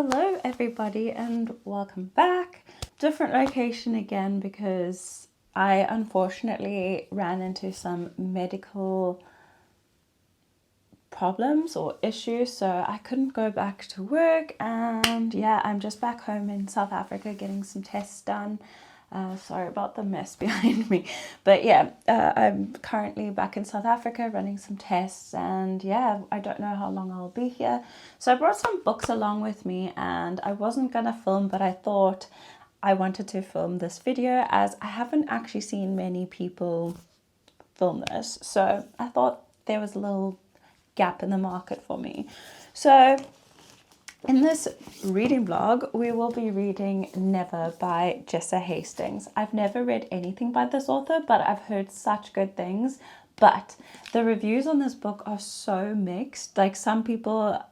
Hello everybody and welcome back. Different location again because I unfortunately ran into some medical problems or issues, so I couldn't go back to work, and yeah, I'm just back home in South Africa getting some tests done. Sorry about the mess behind me, but yeah, I'm currently back in South Africa running some tests, and yeah, I don't know how long I'll be here. So I brought some books along with me, and I wasn't gonna film, but I thought I wanted to film this video as I haven't actually seen many people film this. So I thought there was a little gap in the market for me. So in this reading vlog, we will be reading Never by Jessa Hastings. I've never read anything by this author, but I've heard such good things. But the reviews on this book are so mixed. Like, some people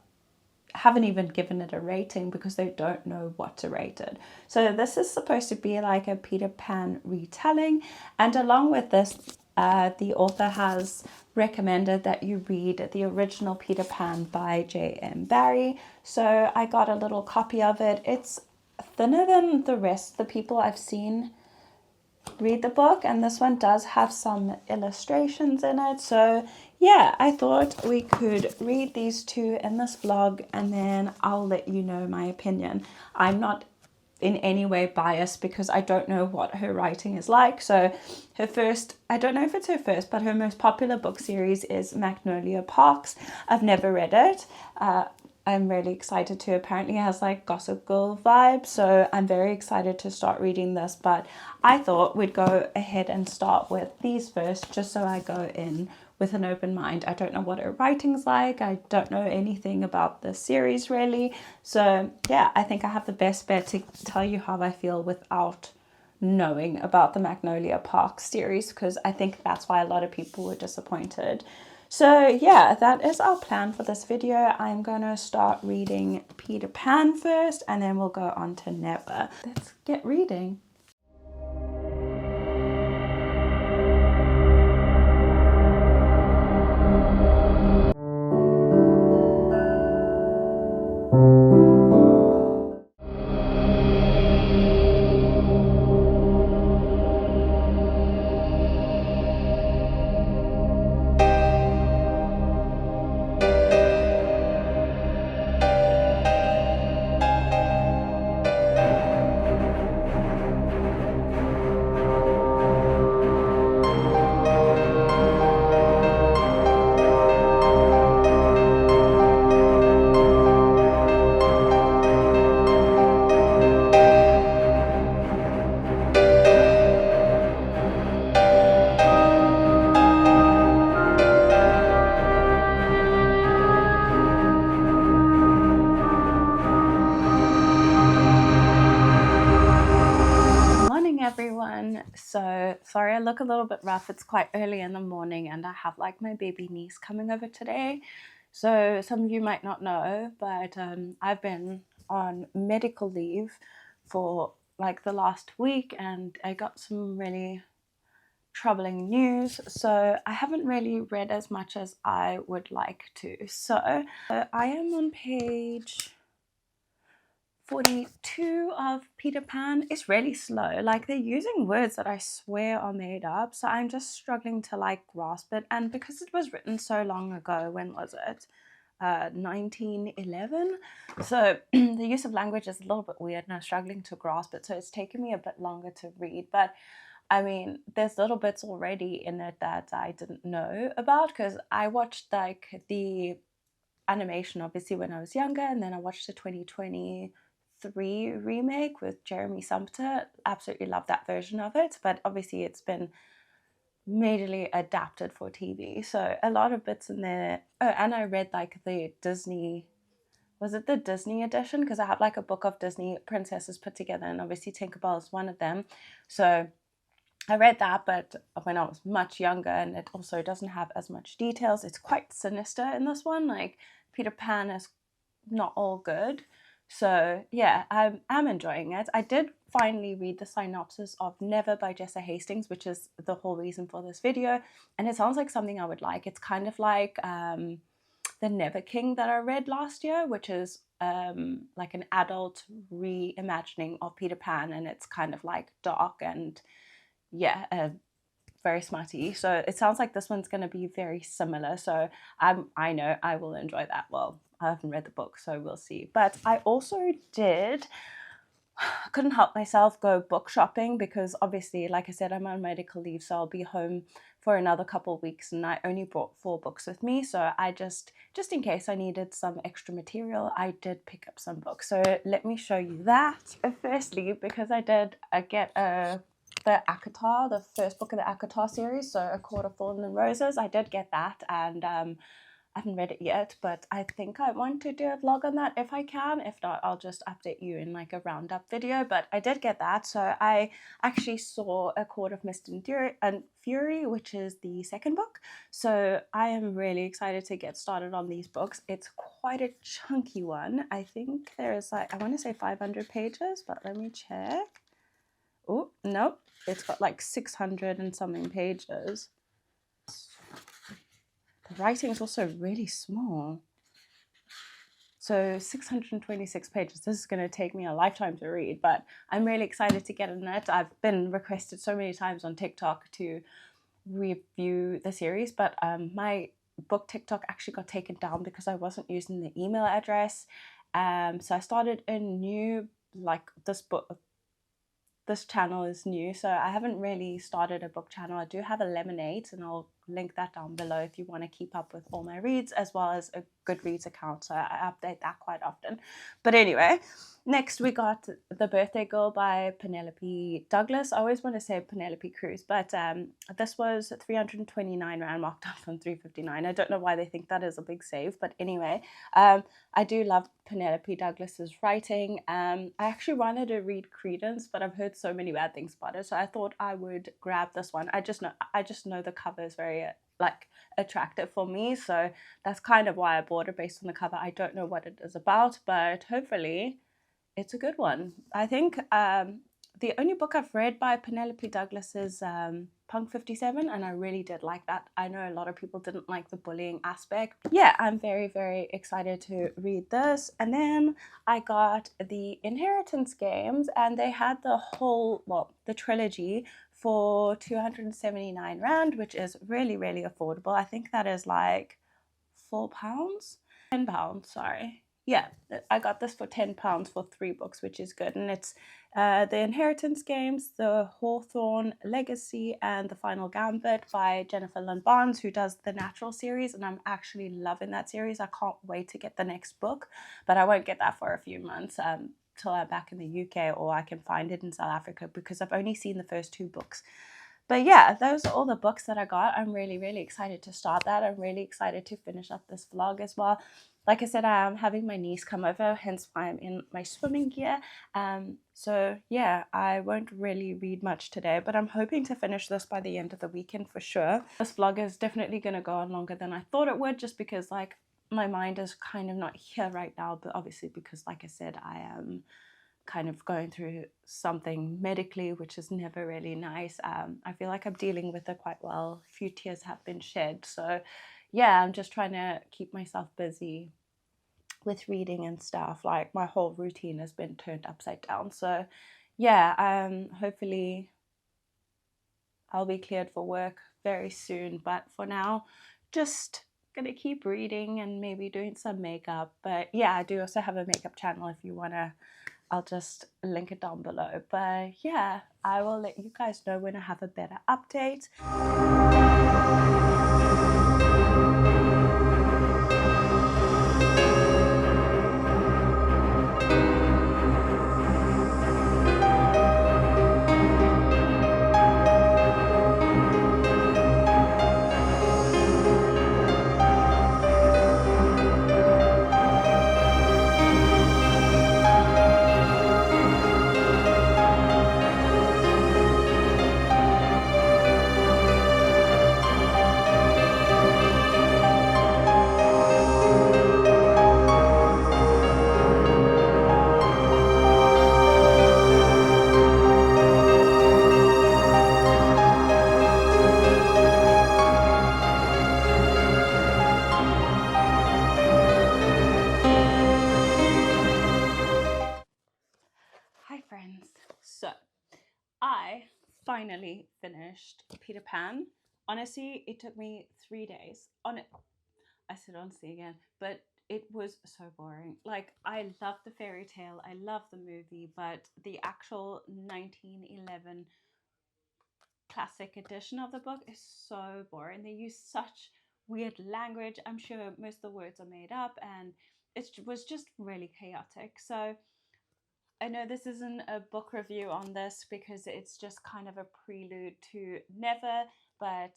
haven't even given it a rating because they don't know what to rate it. So this is supposed to be like a Peter Pan retelling, and along with this, the author has recommended that you read the original Peter Pan by J.M. Barrie. So I got a little copy of it. It's thinner than the rest, the people I've seen read the book, and this one does have some illustrations in it. So yeah, I thought we could read these two in this vlog, and then I'll let you know my opinion. I'm not in any way biased because I don't know what her writing is like. So her first, I don't know if it's her first, but her most popular book series is Magnolia Parks. I've never read it. I'm really excited to. Apparently it has like Gossip Girl vibes, so I'm very excited to start reading this. But I thought we'd go ahead and start with these first, just so I go in with an open mind. I don't know what her writing's like. I don't know anything about the series really. So yeah, I think I have the best bet to tell you how I feel without knowing about the Magnolia Park series, because I think that's why a lot of people were disappointed. So yeah, that is our plan for this video. I'm gonna start reading Peter Pan first, and then we'll go on to Never. Let's get reading. Everyone, so sorry I look a little bit rough. It's quite early in the morning and I have like my baby niece coming over today. So some of you might not know, but I've been on medical leave for like the last week, and I got some really troubling news, so I haven't really read as much as I would like to. So I am on page 42 of Peter Pan. Is really slow. Like, they're using words that I swear are made up, so I'm just struggling to like grasp it. And because it was written so long ago, when was it? 1911. So the use of language is a little bit weird, and I'm struggling to grasp it. So it's taken me a bit longer to read, but I mean, there's little bits already in it that I didn't know about, because I watched like the animation obviously when I was younger, and then I watched the 2023 remake with Jeremy Sumpter. Absolutely love that version of it, but obviously it's been majorly adapted for TV, so a lot of bits in there. Oh, and I read like the Disney, was it the Disney edition? Because I have like a book of Disney princesses put together, and obviously Tinkerbell is one of them. So I read that, but when I was much younger, and it also doesn't have as much details. It's quite sinister in this one. Like, Peter Pan is not all good. So yeah, I'm enjoying it. I did finally read the synopsis of Never by Jessa Hastings, which is the whole reason for this video, and it sounds like something I would like. It's kind of like the The Never King that I read last year, which is like an adult reimagining of Peter Pan, and it's kind of like dark and yeah, very smutty. So it sounds like this one's going to be very similar. So I know I will enjoy that. Well, I haven't read the book, so we'll see. But I also couldn't help myself go book shopping because obviously, like I said, I'm on medical leave, so I'll be home for another couple of weeks, and I only brought 4 books with me. So I just in case I needed some extra material, I did pick up some books. So let me show you that. Firstly, because I get the ACOTAR, the first book of the ACOTAR series, so A Court of Thorns and Roses. I did get that, and I haven't read it yet, but I think I want to do a vlog on that if I can. If not, I'll just update you in like a roundup video. But I did get that, so I actually saw A Court of Mist and Fury, which is the second book. So I am really excited to get started on these books. It's quite a chunky one. I think there is like, I want to say 500 pages, but let me check. Oh, no, it's got like 600 and something pages. The writing is also really small. So 626 pages. This is going to take me a lifetime to read, but I'm really excited to get in it. I've been requested so many times on TikTok to review the series, but my book TikTok actually got taken down because I wasn't using the email address. So I started a new, like this channel is new, so I haven't really started a book channel. I do have a Lemonade, and I'll link that down below if you want to keep up with all my reads, as well as a Goodreads account, so I update that quite often. But anyway, next we got The Birthday Girl by Penelope Douglas. I always want to say Penelope Cruz, but this was 329 rand, marked up from 359. I don't know why they think that is a big save, but anyway, I do love Penelope Douglas's writing. I actually wanted to read Credence, but I've heard so many bad things about it, so I thought I would grab this one. I just know the cover is very like attractive for me, so that's kind of why I bought it, based on the cover. I don't know what it is about, but hopefully it's a good one. I think the only book I've read by Penelope Douglas is Punk 57, and I really did like that. I know a lot of people didn't like the bullying aspect. Yeah, I'm very, very excited to read this. And then I got the Inheritance Games, and they had the whole, well, the trilogy for 279 rand, which is really, really affordable. I think that is like £4, £10, sorry. Yeah, I got this for £10 for 3 books, which is good. And it's The Inheritance Games, The Hawthorne Legacy, and The Final Gambit by Jennifer Lynn Barnes, who does the Natural series. And I'm actually loving that series. I can't wait to get the next book, but I won't get that for a few months till I'm back in the UK, or I can find it in South Africa, because I've only seen the first 2 books. But yeah, those are all the books that I got. I'm really, really excited to start that. I'm really excited to finish up this vlog as well. Like I said, I am having my niece come over, hence why I'm in my swimming gear. So yeah, I won't really read much today, but I'm hoping to finish this by the end of the weekend for sure. This vlog is definitely going to go on longer than I thought it would, just because like my mind is kind of not here right now, but obviously because, like I said, I am kind of going through something medically, which is never really nice. I feel like I'm dealing with it quite well. A few tears have been shed. So yeah, I'm just trying to keep myself busy with reading and stuff. Like my whole routine has been turned upside down. So yeah, hopefully I'll be cleared for work very soon. But for now, just gonna keep reading and maybe doing some makeup. But yeah, I do also have a makeup channel if you wanna. I'll just link it down below. But yeah, I will let you guys know when I have a better update. friends. So I finally finished Peter Pan. Honestly, it took me 3 days. I said honestly again, but it was so boring. Like, I love the fairy tale, I love the movie, but the actual 1911 classic edition of the book is so boring. They use such weird language. I'm sure most of the words are made up, and it was just really chaotic. So I know this isn't a book review on this because it's just kind of a prelude to Never, but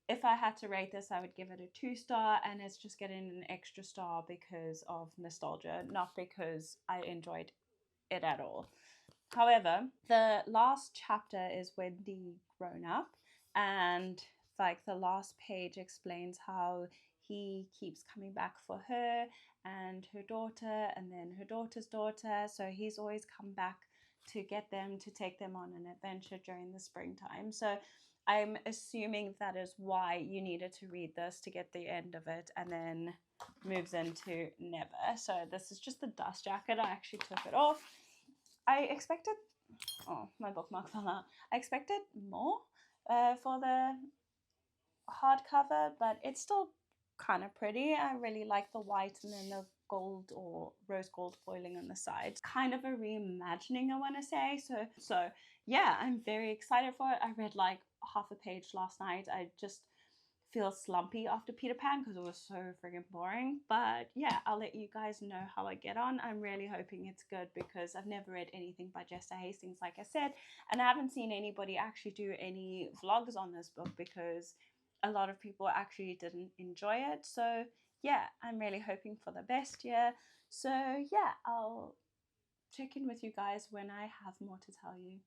if I had to rate this, I would give it a 2-star, and it's just getting an extra star because of nostalgia, not because I enjoyed it at all. However, the last chapter is Wendy grown up, and like the last page explains how he keeps coming back for her and her daughter and then her daughter's daughter. So he's always come back to get them, to take them on an adventure during the springtime. So I'm assuming that is why you needed to read this to get the end of it, and then moves into Never. So this is just the dust jacket. I actually took it off. I expected, oh, my bookmark fell out. I expected more for the hardcover, but it's still kind of pretty. I really like the white and then the gold or rose gold foiling on the side. Kind of a reimagining, I want to say. So yeah, I'm very excited for it. I read like half a page last night. I just feel slumpy after Peter Pan because it was so friggin' boring. But yeah, I'll let you guys know how I get on. I'm really hoping it's good because I've never read anything by Jessa Hastings, like I said, and I haven't seen anybody actually do any vlogs on this book because a lot of people actually didn't enjoy it. So yeah, I'm really hoping for the best here. So yeah, I'll check in with you guys when I have more to tell you.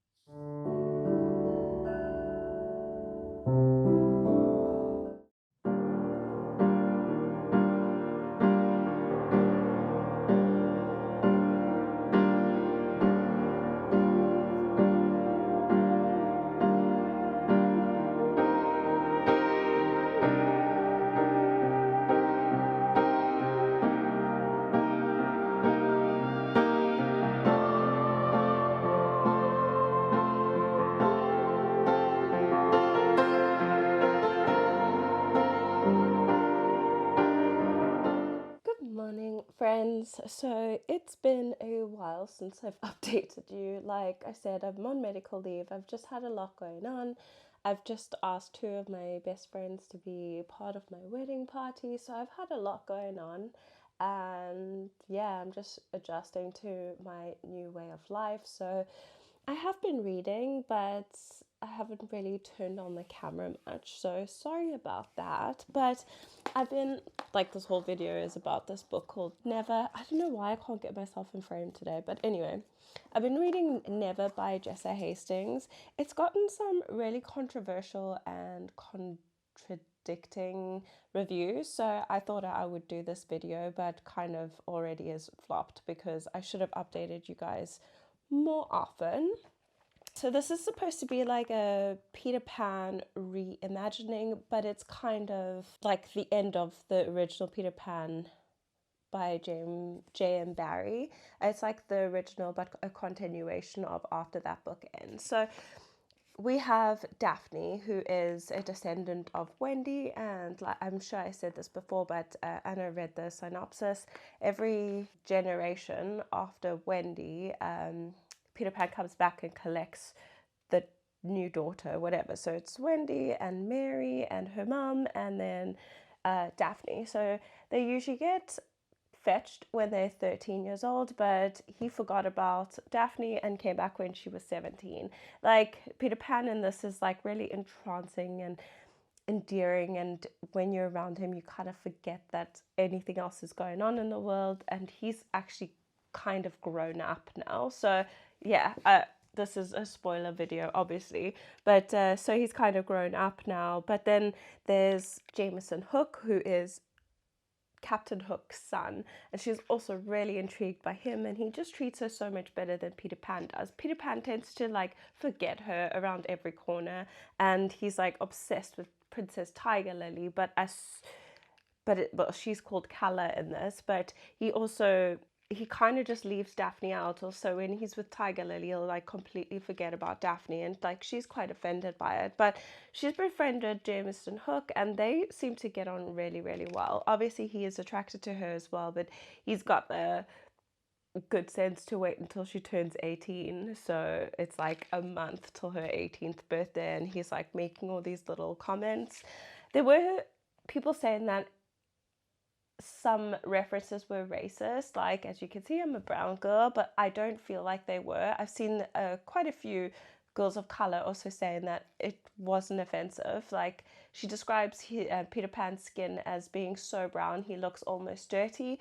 Friends, so it's been a while since I've updated you. Like I said, I'm on medical leave. I've just had a lot going on. I've just asked 2 of my best friends to be part of my wedding party, so I've had a lot going on, and yeah, I'm just adjusting to my new way of life. So I have been reading, but I haven't really turned on the camera much, so sorry about that. But I've been, like, this whole video is about this book called Never. I don't know why I can't get myself in frame today, but anyway, I've been reading Never by Jessa Hastings. It's gotten some really controversial and contradicting reviews, so I thought I would do this video, but kind of already is flopped because I should have updated you guys more often. So this is supposed to be like a Peter Pan reimagining, but it's kind of like the end of the original Peter Pan by J.M. Barrie. It's like the original, but a continuation of after that book ends. So we have Daphne, who is a descendant of Wendy, and like, I'm sure I said this before, but Anna read the synopsis. Every generation after Wendy, Peter Pan comes back and collects the new daughter, whatever. So it's Wendy and Mary and her mum, and then Daphne. So they usually get fetched when they're 13 years old, but he forgot about Daphne and came back when she was 17. Like, Peter Pan in this is like really entrancing and endearing, and when you're around him you kind of forget that anything else is going on in the world, and he's actually kind of grown up now. So yeah, this is a spoiler video obviously, but so he's kind of grown up now. But then there's Jameson Hook, who is Captain Hook's son, and she's also really intrigued by him, and he just treats her so much better than Peter Pan does. Peter Pan tends to like forget her around every corner, and he's like obsessed with Princess Tiger Lily, well, she's called Calla in this, but he also he kind of just leaves Daphne out. Also, when he's with Tiger Lily, he'll like completely forget about Daphne, and like she's quite offended by it. But she's befriended Jameson Hook, and they seem to get on really, really well. Obviously, he is attracted to her as well, but he's got the good sense to wait until she turns 18. So it's like a month till her 18th birthday, and he's like making all these little comments. There were people saying that some references were racist. Like, as you can see, I'm a brown girl, but I don't feel like they were. I've seen quite a few girls of color also saying that it wasn't offensive. Like, she describes Peter Pan's skin as being so brown he looks almost dirty,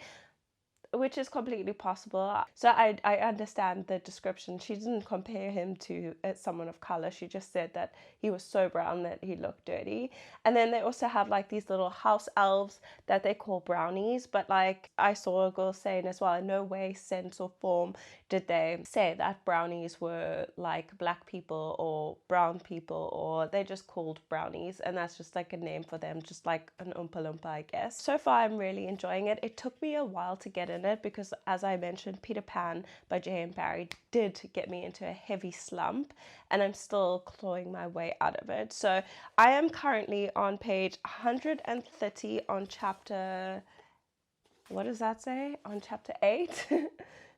which is completely possible. So I understand the description. She didn't compare him to someone of color. She just said that he was so brown that he looked dirty. And then they also have like these little house elves that they call brownies. But like I saw a girl saying as well, in no way, sense or form did they say that brownies were like black people or brown people, or they're just called brownies. And that's just like a name for them, just like an Oompa Loompa, I guess. So far, I'm really enjoying it. It took me a while to get in it because, as I mentioned, Peter Pan by J.M. Barrie did get me into a heavy slump, and I'm still clawing my way out of it. So I am currently on page 130 on chapter, what does that say? On chapter 8.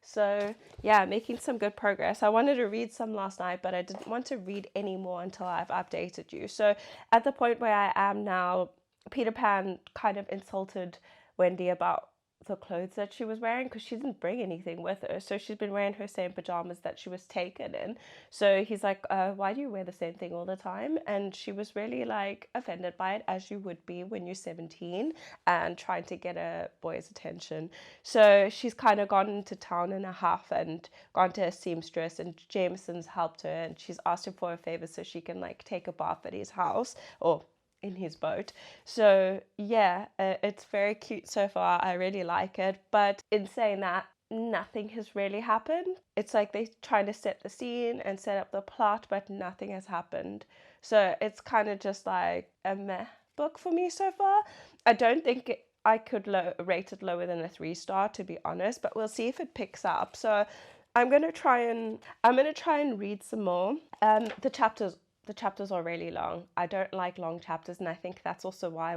So yeah, making some good progress. I wanted to read some last night, but I didn't want to read any more until I've updated you. So at the point where I am now, Peter Pan kind of insulted Wendy about the clothes that she was wearing because she didn't bring anything with her. So she's been wearing her same pajamas that she was taken in. So he's like, why do you wear the same thing all the time? And she was really like offended by it, as you would be when you're 17 and trying to get a boy's attention. So she's kind of gone into town in a huff and gone to a seamstress, and Jameson's helped her, and she's asked him for a favor so she can like take a bath at his house, or in his boat. So yeah, it's very cute so far. I really like it. But in saying that, nothing has really happened. It's like they're trying to set the scene and set up the plot, but nothing has happened. So it's kind of just like a meh book for me so far. I don't think I could rate it lower than a 3-star, to be honest, but we'll see if it picks up. So I'm gonna try and read some more. The chapters are really long. I don't like long chapters, and I think that's also why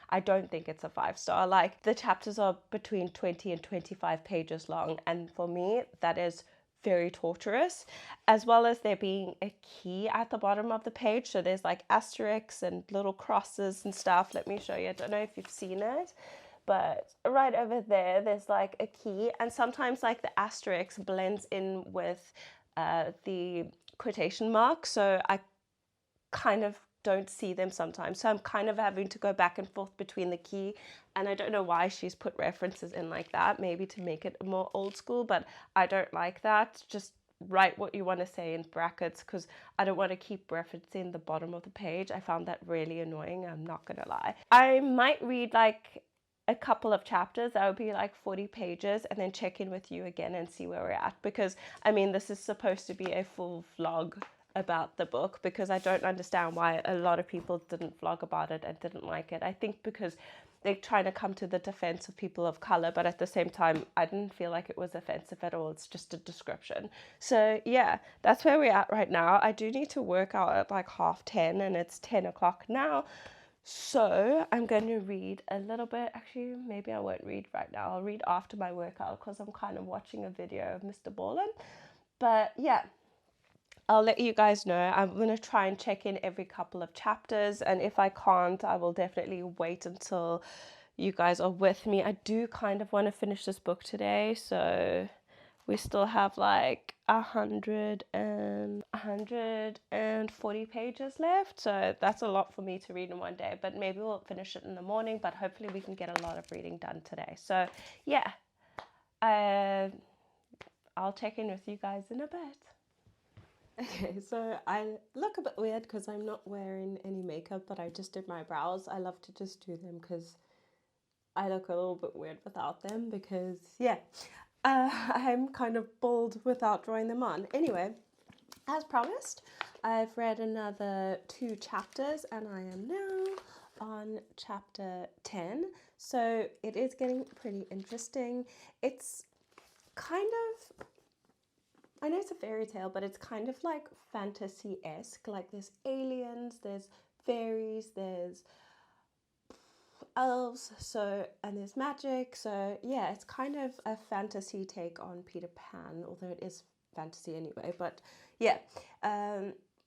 I don't think it's a 5-star. Like, the chapters are between 20 and 25 pages long, and for me that is very torturous, as well as there being a key at the bottom of the page. So there's like asterisks and little crosses and stuff. Let me show you. I don't know if you've seen it, but right over there, there's like a key, and sometimes like the asterisk blends in with the quotation marks, so I kind of don't see them sometimes. So I'm kind of having to go back and forth between the key, and I don't know why she's put references in like that, maybe to make it more old school, but I don't like that. Just write what you want to say in brackets, because I don't want to keep referencing the bottom of the page. I found that really annoying, I'm not gonna lie. I might read like a couple of chapters, that would be like 40 pages, and then check in with you again and see where we're at, because I mean, this is supposed to be a full vlog about the book, because I don't understand why a lot of people didn't vlog about it and didn't like it. I think because they're trying to come to the defense of people of color, but at the same time, I didn't feel like it was offensive at all. It's just a description. So yeah, that's where we're at right now. I do need to work out at like 10:30, and it's 10 o'clock now. So I'm going to read a little bit. Actually, maybe I won't read right now. I'll read after my workout, because I'm kind of watching a video of Mr. Ballin. But yeah, I'll let you guys know. I'm going to try and check in every couple of chapters, and if I can't, I will definitely wait until you guys are with me. I do kind of want to finish this book today, so we still have like 140 pages left, so that's a lot for me to read in one day, but maybe we'll finish it in the morning, but hopefully we can get a lot of reading done today. So yeah, I'll check in with you guys in a bit. Okay, so I look a bit weird because I'm not wearing any makeup, but I just did my brows. I love to just do them because I look a little bit weird without them, because yeah, I'm kind of bald without drawing them on. Anyway, as promised, I've read another 2 chapters, and I am now on chapter 10. So it is getting pretty interesting. It's kind of, I know it's a fairy tale, but it's kind of like fantasy-esque. Like there's aliens, there's fairies, there's elves, so, and there's magic. So yeah, it's kind of a fantasy take on Peter Pan, although it is fantasy anyway. But yeah,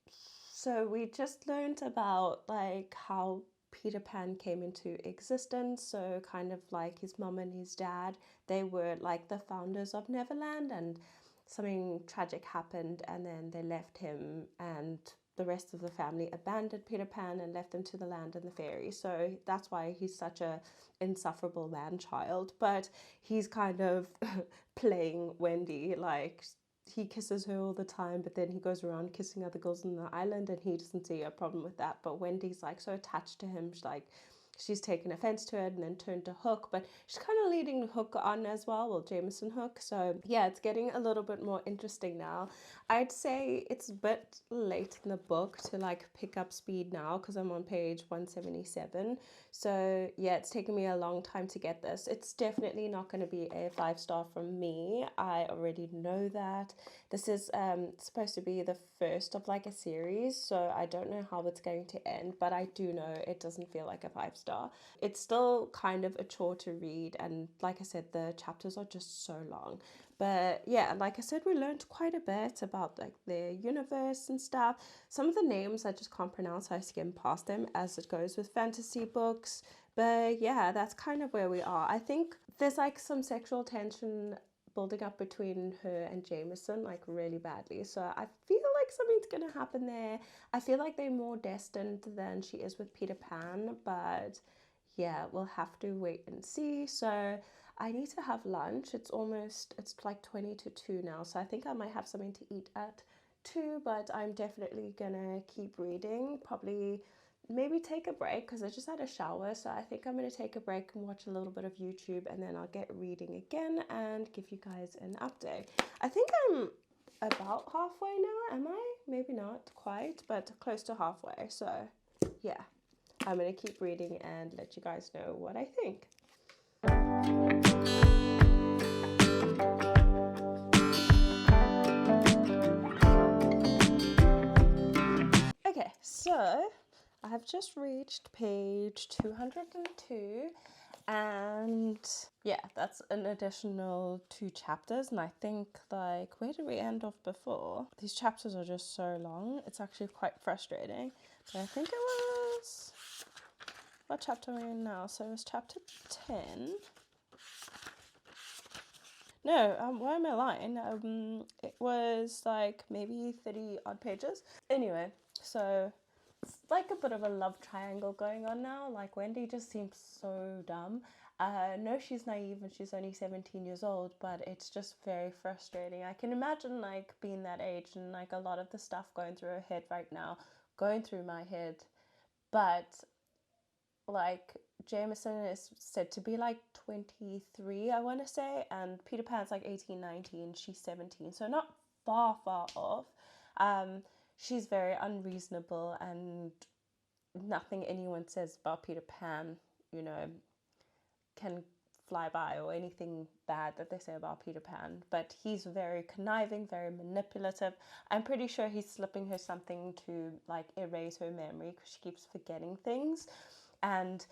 so we just learned about like how Peter Pan came into existence. So kind of like his mum and his dad, they were like the founders of Neverland, and something tragic happened and then they left him, and the rest of the family abandoned Peter Pan and left him to the land and the fairies. So that's why he's such a insufferable man child. But he's kind of playing Wendy, like he kisses her all the time, but then he goes around kissing other girls on the island and he doesn't see a problem with that. But Wendy's like so attached to him, she's taken offense to it and then turned to Hook, but she's kind of leading Hook on as well, Jameson Hook. So yeah, it's getting a little bit more interesting now. I'd say it's a bit late in the book to like pick up speed now because I'm on page 177. So yeah, it's taken me a long time to get this. It's definitely not going to be a 5-star from me. I already know that. This is supposed to be the first of like a series, so I don't know how it's going to end, but I do know it doesn't feel like a 5-star. It's still kind of a chore to read, and like I said, the chapters are just so long. But yeah, like I said, we learned quite a bit about like their universe and stuff. Some of the names I just can't pronounce, so I skim past them as it goes with fantasy books. But yeah, that's kind of where we are. I think there's like some sexual tension building up between her and Jameson like really badly. So I feel like something's gonna happen there. I feel like they're more destined than she is with Peter Pan, but yeah, we'll have to wait and see. So I need to have lunch. It's like 20 to 2 now, so I think I might have something to eat at 2, but I'm definitely gonna keep reading. Probably maybe take a break because I just had a shower, so I think I'm going to take a break and watch a little bit of YouTube, and then I'll get reading again and give you guys an update. I think I'm about halfway now, am I? Maybe not quite, but close to halfway. So yeah, I'm going to keep reading and let you guys know what I think. Okay, so I have just reached page 202, and yeah, that's an additional 2 chapters. And I think, like, where did we end off before? These chapters are just so long, it's actually quite frustrating. But I think it was, what chapter are we in now? So it was chapter 10. No, why am I lying? It was like maybe 30 odd pages. Anyway, so it's like a bit of a love triangle going on now. Like Wendy just seems so dumb. No, she's naive and she's only 17 years old, but it's just very frustrating. I can imagine like being that age and like a lot of the stuff going through her head right now, going through my head. But like Jameson is said to be like 23, I want to say, and Peter Pan's like 18, 19, she's 17, so not far off. She's very unreasonable, and nothing anyone says about Peter Pan, you know, can fly by, or anything bad that they say about Peter Pan. But he's very conniving, very manipulative. I'm pretty sure he's slipping her something to like erase her memory because she keeps forgetting things. And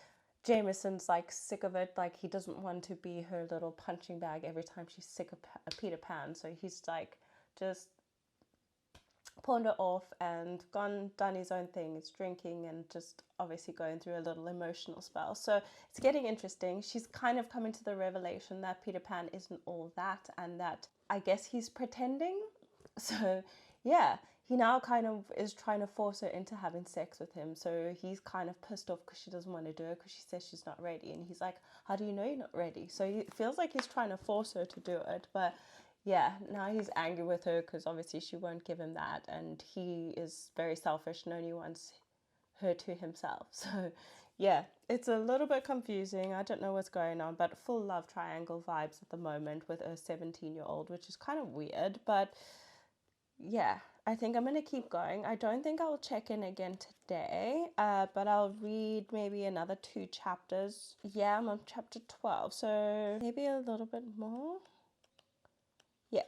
Jameson's like sick of it. Like he doesn't want to be her little punching bag every time she's sick of Peter Pan. So he's like just pawned her off and done his own thing. It's drinking and just obviously going through a little emotional spell. So it's getting interesting. She's kind of coming to the revelation that Peter Pan isn't all that, and that I guess he's pretending. So yeah, he now kind of is trying to force her into having sex with him. So he's kind of pissed off because she doesn't want to do it because she says she's not ready. And he's like, how do you know you're not ready? So it feels like he's trying to force her to do it. But yeah, now he's angry with her because obviously she won't give him that. And he is very selfish and only wants her to himself. So yeah, it's a little bit confusing. I don't know what's going on, but full love triangle vibes at the moment with a 17-year-old, which is kind of weird. But yeah, I think I'm going to keep going. I don't think I'll check in again today, but I'll read maybe another 2 chapters. Yeah, I'm on chapter 12, so maybe a little bit more. Yeah,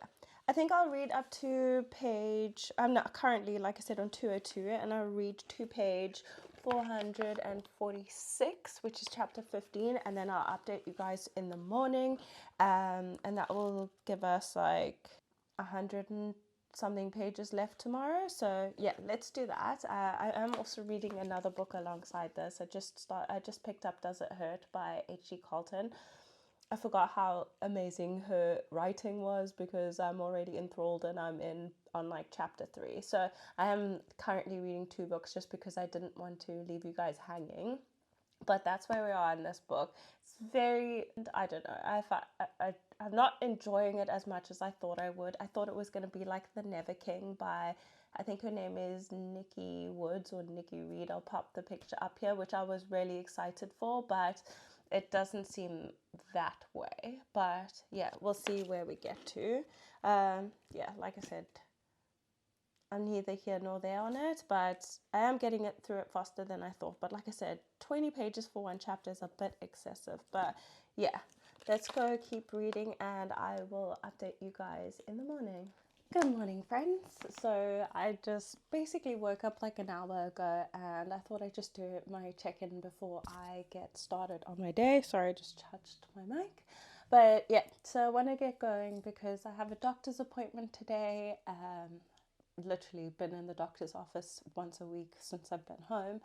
I think I'll read up to page, I'm not currently, like I said, on 202, and I'll read to page 446, which is chapter 15, and then I'll update you guys in the morning, and that will give us like 100 and something pages left tomorrow. So yeah, let's do that. I am also reading another book alongside this. I just picked up Does It Hurt by H.G. Carlton. I forgot how amazing her writing was because I'm already enthralled and I'm on like chapter 3. So I am currently reading 2 books just because I didn't want to leave you guys hanging. But that's where we are in this book. It's very, I don't know, I'm not enjoying it as much as I thought I would. I thought it was going to be like The Never King by, I think her name is Nikki Woods or Nikki Reed. I'll pop the picture up here, which I was really excited for, but it doesn't seem that way. But yeah, we'll see where we get to. Yeah, like I said, I'm neither here nor there on it, but I am getting it through it faster than I thought. But like I said, 20 pages for one chapter is a bit excessive. But yeah, let's go keep reading and I will update you guys in the morning. Good morning, friends. So I just basically woke up like an hour ago and I thought I'd just do my check-in before I get started on my day. Sorry, I just touched my mic. But yeah, so I want to get going because I have a doctor's appointment today. Literally been in the doctor's office once a week since I've been home.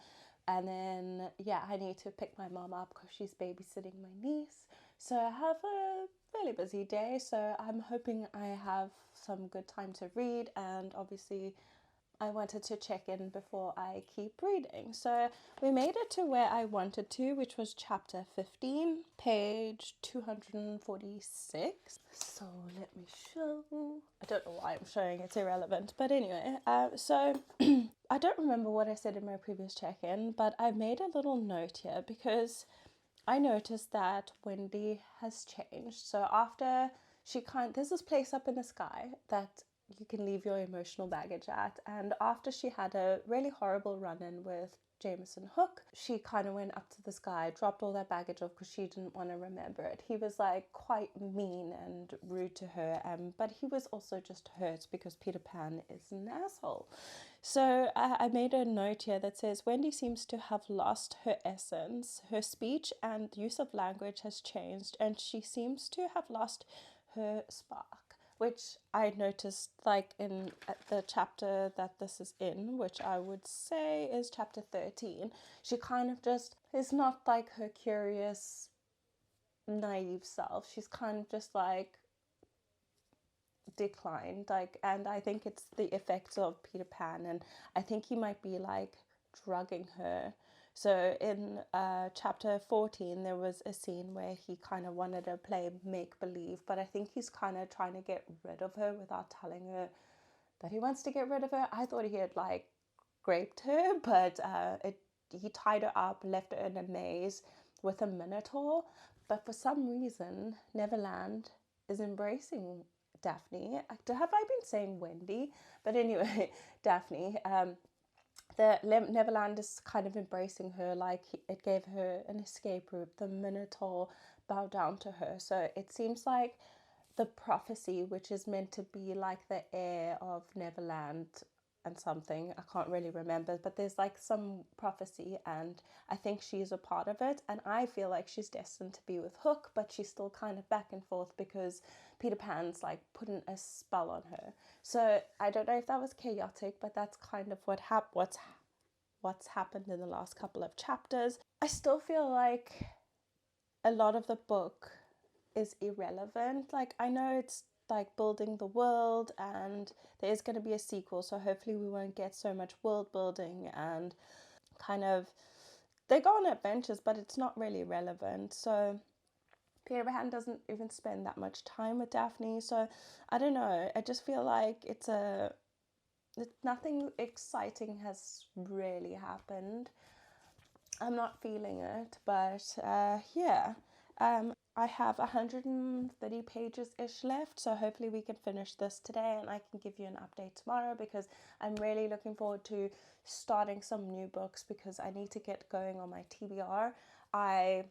And then, yeah, I need to pick my mom up because she's babysitting my niece. So I have a fairly busy day. So I'm hoping I have some good time to read. And obviously, I wanted to check in before I keep reading. So we made it to where I wanted to, which was chapter 15, page 246. So let me show. I don't know why I'm showing, it's irrelevant. But anyway, so I don't remember what I said in my previous check-in, but I made a little note here because I noticed that Wendy has changed. So after there's this place up in the sky that you can leave your emotional baggage at. And after she had a really horrible run-in with Jameson Hook, she kind of went up to the sky, dropped all that baggage off because she didn't want to remember it. He was like quite mean and rude to her, but he was also just hurt because Peter Pan is an asshole. So I made a note here that says Wendy seems to have lost her essence. Her speech and use of language has changed, and she seems to have lost her spark, which I noticed like in the chapter that this is in, which I would say is chapter 13. She kind of just is not like her curious, naive self. She's kind of just like declined, like, and I think it's the effects of Peter Pan, and I think he might be like drugging her. So in chapter 14 there was a scene where he kind of wanted to play make-believe, but I think he's kind of trying to get rid of her without telling her that he wants to get rid of her. I thought he had like raped her, but he tied her up, left her in a maze with a minotaur, but for some reason Neverland is embracing Daphne. Have I been saying Wendy? But anyway, Daphne. The Neverland is kind of embracing her, like it gave her an escape route. The Minotaur bowed down to her. So it seems like the prophecy, which is meant to be like the heir of Neverland and something, I can't really remember, but there's like some prophecy and I think she's a part of it, and I feel like she's destined to be with Hook, but she's still kind of back and forth because Peter Pan's like putting a spell on her. So I don't know if that was chaotic, but that's kind of what's happened in the last couple of chapters. I still feel like a lot of the book is irrelevant. Like, I know it's like building the world and there is going to be a sequel, so hopefully we won't get so much world building and kind of they go on adventures, but it's not really relevant. So Peter Pan doesn't even spend that much time with Daphne, so I don't know, I just feel like nothing exciting has really happened. I'm not feeling it, but yeah. I have 130 pages-ish left, so hopefully we can finish this today and I can give you an update tomorrow because I'm really looking forward to starting some new books because I need to get going on my TBR. I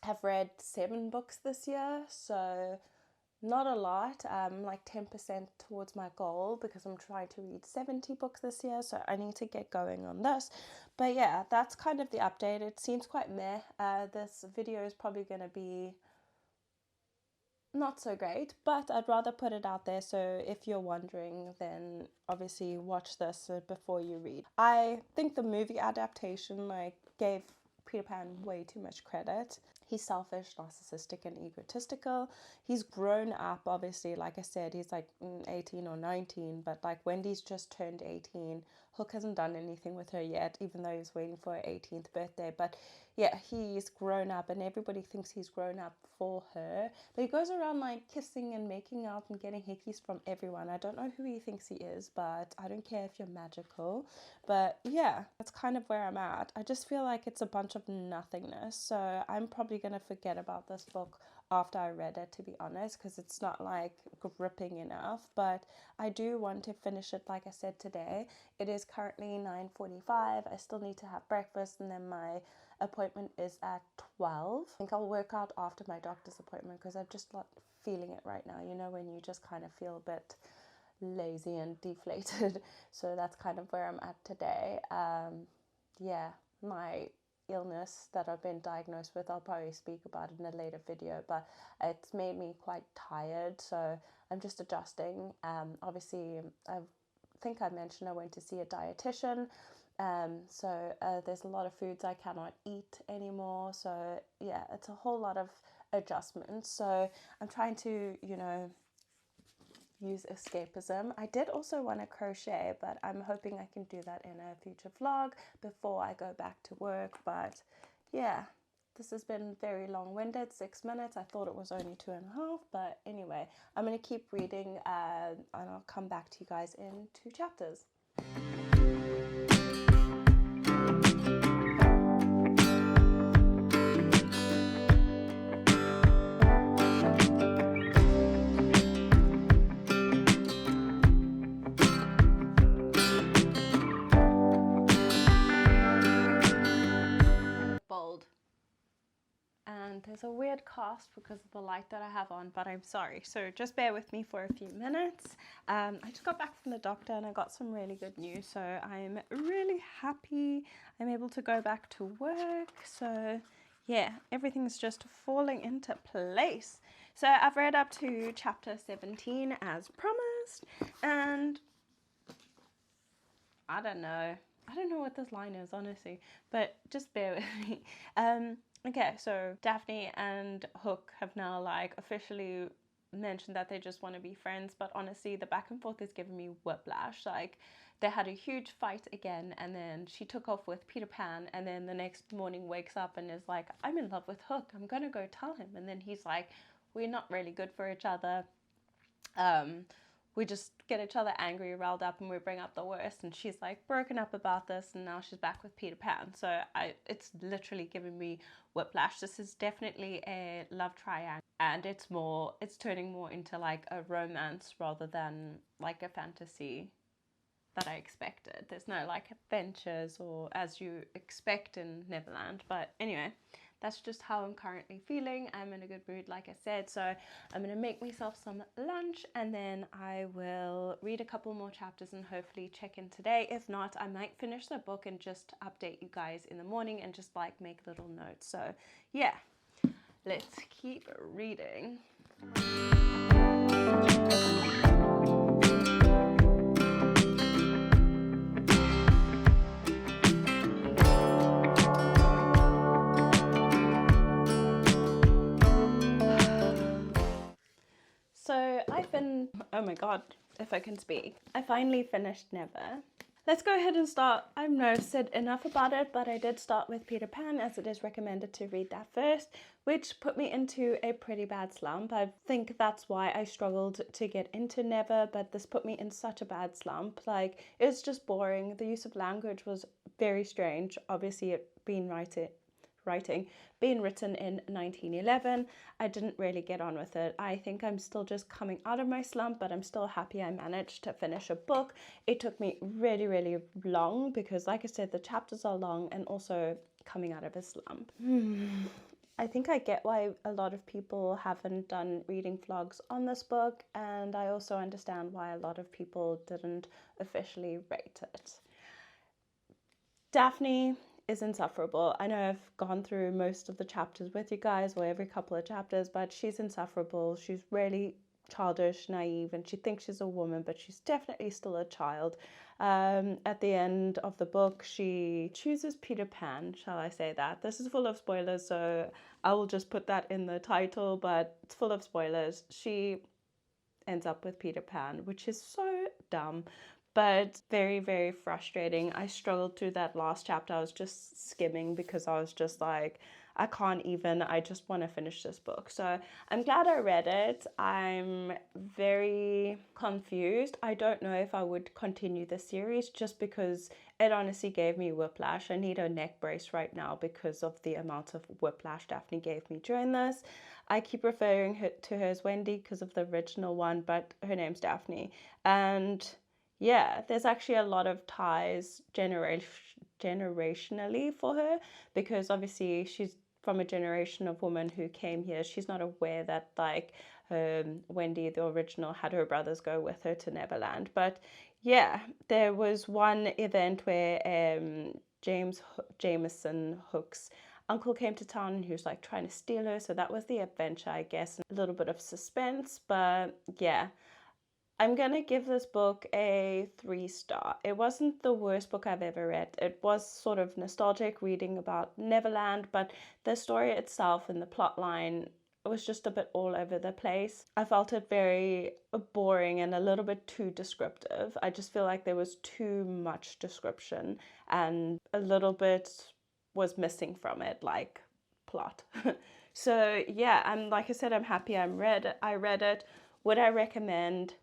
have read 7 books this year, so not a lot, like 10% towards my goal, because I'm trying to read 70 books this year, so I need to get going on this. But yeah, that's kind of the update. It seems quite meh. This video is probably going to be not so great, but I'd rather put it out there, so if you're wondering, then obviously watch this before you read. I think the movie adaptation like gave Peter Pan way too much credit. He's selfish, narcissistic, and egotistical. He's grown up, obviously. Like I said, he's like 18 or 19, but like Wendy's just turned 18. Hook hasn't done anything with her yet, even though he's waiting for her 18th birthday. But yeah, he's grown up, and everybody thinks he's grown up for her. But he goes around like kissing and making out and getting hickeys from everyone. I don't know who he thinks he is, but I don't care if you're magical. But yeah, that's kind of where I'm at. I just feel like it's a bunch of nothingness. So I'm probably going to forget about this book after I read it, to be honest, because it's not like gripping enough. But I do want to finish it, like I said, today. It is currently 9:45. I still need to have breakfast, and then my appointment is at 12. I think I'll work out after my doctor's appointment, because I'm just not feeling it right now. You know, when you just kind of feel a bit lazy and deflated. So that's kind of where I'm at today. Yeah, my illness that I've been diagnosed with, I'll probably speak about it in a later video, but it's made me quite tired, so I'm just adjusting. Obviously, I think I mentioned I went to see a dietitian, so there's a lot of foods I cannot eat anymore, so yeah, it's a whole lot of adjustments. So I'm trying to, you know, use escapism. I did also want to crochet, but I'm hoping I can do that in a future vlog before I go back to work. But yeah, this has been very long-winded, 6 minutes. I thought it was only 2.5, but anyway, I'm going to keep reading and I'll come back to you guys in 2 chapters. Bold. And there's a weird cast because of the light that I have on, but I'm sorry. So just bear with me for a few minutes. I just got back from the doctor and I got some really good news. So I'm really happy I'm able to go back to work. So yeah, everything's just falling into place. So I've read up to chapter 17 as promised, and I don't know what this line is, honestly, but just bear with me. Okay, so Daphne and Hook have now like officially mentioned that they just want to be friends, but honestly the back and forth is giving me whiplash. Like, they had a huge fight again, and then she took off with Peter Pan, and then the next morning wakes up and is like, I'm in love with Hook, I'm gonna go tell him. And then he's like, we're not really good for each other. We just get each other angry, riled up, and we bring up the worst. And she's like broken up about this, and now she's back with Peter Pan. So it's literally giving me whiplash. This is definitely a love triangle, and it's turning more into like a romance rather than like a fantasy that I expected. There's no like adventures or as you expect in Neverland. But anyway, that's just how I'm currently feeling. I'm in a good mood, like I said, so I'm gonna make myself some lunch, and then I will read a couple more chapters and hopefully check in today. If not, I might finish the book and just update you guys in the morning and just like make little notes. So yeah, let's keep reading. So oh my god, if I can speak. I finally finished Never. Let's go ahead and start. I know I've said enough about it, but I did start with Peter Pan as it is recommended to read that first, which put me into a pretty bad slump. I think that's why I struggled to get into Never, but this put me in such a bad slump. Like, it was just boring. The use of language was very strange. Obviously, it being being written in 1911, I didn't really get on with it. I think I'm still just coming out of my slump, but I'm still happy I managed to finish a book. It took me really, really long because, like I said, the chapters are long, and also coming out of a slump. I think I get why a lot of people haven't done reading vlogs on this book, and I also understand why a lot of people didn't officially rate it. Daphne is insufferable. I know I've gone through most of the chapters with you guys, or every couple of chapters, but she's insufferable. She's really childish, naive, and she thinks she's a woman, but she's definitely still a child. At the end of the book, she chooses Peter Pan, shall I say that? This is full of spoilers, so I will just put that in the title, but it's full of spoilers. She ends up with Peter Pan, which is so dumb, but very, very frustrating. I struggled through that last chapter. I was just skimming because I was just like, I can't even, I just want to finish this book. So I'm glad I read it. I'm very confused. I don't know if I would continue the series just because it honestly gave me whiplash. I need a neck brace right now because of the amount of whiplash Daphne gave me during this. I keep referring to her as Wendy because of the original one, but her name's Daphne. And yeah, there's actually a lot of ties generationally for her, because obviously she's from a generation of women who came here. She's not aware that like Wendy, the original, had her brothers go with her to Neverland. But yeah, there was one event where Jameson Hook's uncle came to town and he was like trying to steal her. So that was the adventure, I guess. A little bit of suspense, but yeah. I'm gonna give this book a 3-star. It wasn't the worst book I've ever read. It was sort of nostalgic reading about Neverland, but the story itself and the plot line was just a bit all over the place. I felt it very boring and a little bit too descriptive. I just feel like there was too much description and a little bit was missing from it, like plot. So yeah, I'm like I said, I'm happy I read it. Would I recommend?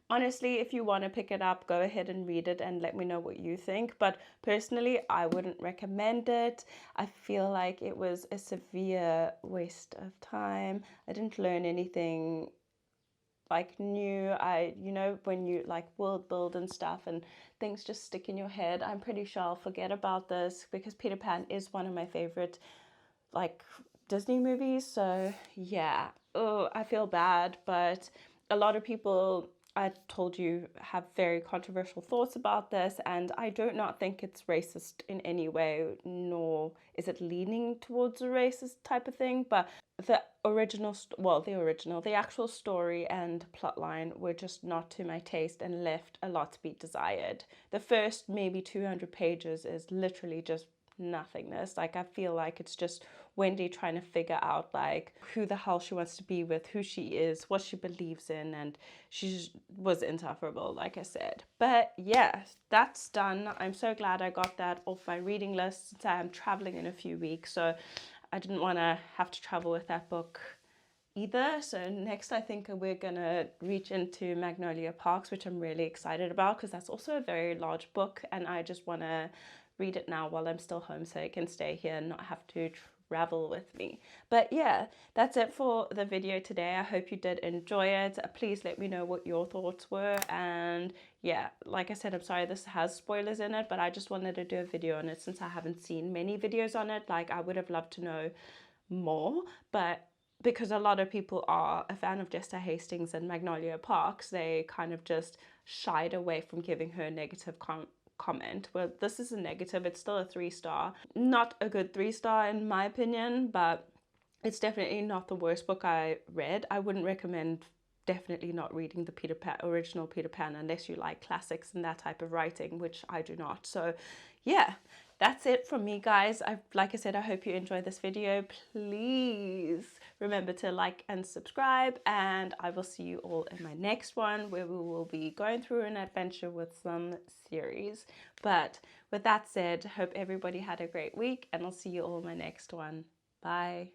Honestly, if you want to pick it up, go ahead and read it and let me know what you think. But personally, I wouldn't recommend it. I feel like it was a severe waste of time. I didn't learn anything like new. You know, when you like world build and stuff and things just stick in your head, I'm pretty sure I'll forget about this because Peter Pan is one of my favorite like Disney movies. So yeah, oh, I feel bad, but a lot of people, I told you, have very controversial thoughts about this, and I do not think it's racist in any way, nor is it leaning towards a racist type of thing. But the the actual story and plotline were just not to my taste and left a lot to be desired. The first maybe 200 pages is literally just nothingness. Like I feel like it's just Wendy trying to figure out like who the hell she wants to be with, who she is, what she believes in, and she was insufferable, like I said. But yeah, that's done. I'm so glad I got that off my reading list since I'm traveling in a few weeks, so I didn't want to have to travel with that book either. So next I think we're gonna reach into Magnolia Parks, which I'm really excited about because that's also a very large book and I just want to read it now while I'm still home so I can stay here and not have to travel with me. But yeah, that's it for the video today. I hope you did enjoy it. Please let me know what your thoughts were, and yeah, like I said, I'm sorry this has spoilers in it, but I just wanted to do a video on it since I haven't seen many videos on it. Like I would have loved to know more, but because a lot of people are a fan of Jessa Hastings and Magnolia Parks, they kind of just shied away from giving her a negative comment. Well, this is a negative. It's still a 3-star. Not a good 3-star in my opinion, but it's definitely not the worst book I read. I wouldn't recommend definitely not reading the original Peter Pan unless you like classics and that type of writing, which I do not. So yeah, that's it from me, guys. Like I said, I hope you enjoyed this video. Please remember to like and subscribe, and I will see you all in my next one where we will be going through an adventure with some series. But with that said, hope everybody had a great week, and I'll see you all in my next one. Bye.